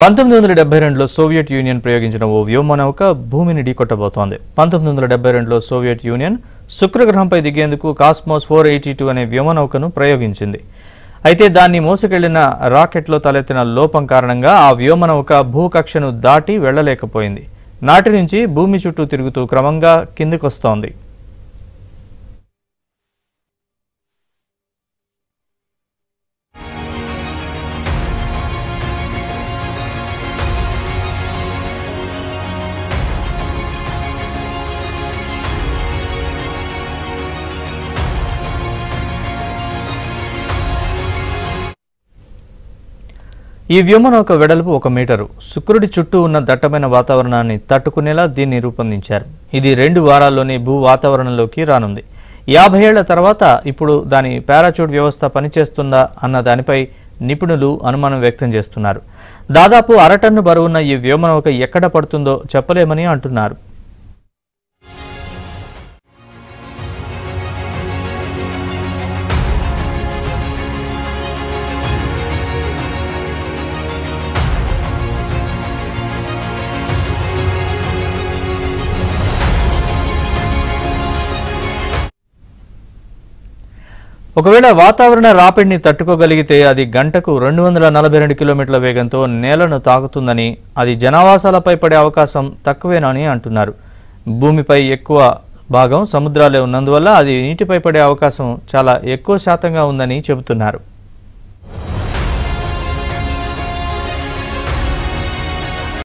1972లో Soviet union ప్రయోగించిన ఓ వ్యోమనౌక భూమిని ఢీకొట్టబోతోంది. 1972లో Soviet union శుక్రగ్రహంపై దిగేందుకు cosmos 482 అనే వ్యోమనౌకను ప్రయోగించింది. అయితే దాన్ని మోసుకెళ్లిన రాకెట్లో తలెత్తిన లోపం కారణంగా ఆ వ్యోమనౌక భూకక్షను దాటి వెళ్లలేకపోయింది. నాటి నుంచి భూమి చుట్టూ తిరుగుతూ క్రమంగా కిందికొస్తోంది. ఈ వ్యోమనౌక వెడల్పు 1 మీటరు. శుక్రుడి చుట్టూ ఉన్న దట్టమైన వాతావరణాన్ని తట్టుకునేలా దీన్ని రూపొందించారు. ఇది 2 వారాల్లోనే భూ వాతావరణంలోకి రానుంది. 50 ఏళ్ల తర్వాత ఇప్పుడు దాని పారాచూట్ వ్యవస్థ పనిచేస్తుందా అన్న దానిపై నిపుణులు అనుమానం వ్యక్తం చేస్తున్నారు. దాదాపు 1/2 టన్ను బరువున్న ఈ వ్యోమనౌక ఎక్కడ పడుతుందో చెప్పలేమని అంటున్నారు. ఒకవేళ వాతావరణ రాపిడిని తట్టుకోగలిగితే అది గంటకు 242 కిలోమీటర్ల వేగంతో నేలను తాకుతుందని, అది జనావాసాలపై పడే అవకాశం తక్కువేనని అంటున్నారు. భూమిపై ఎక్కువ భాగం సముద్రాలే ఉన్నందువల్ల అది నీటిపై పడే అవకాశం చాలా ఎక్కువ శాతంగా ఉందని చెబుతున్నారు.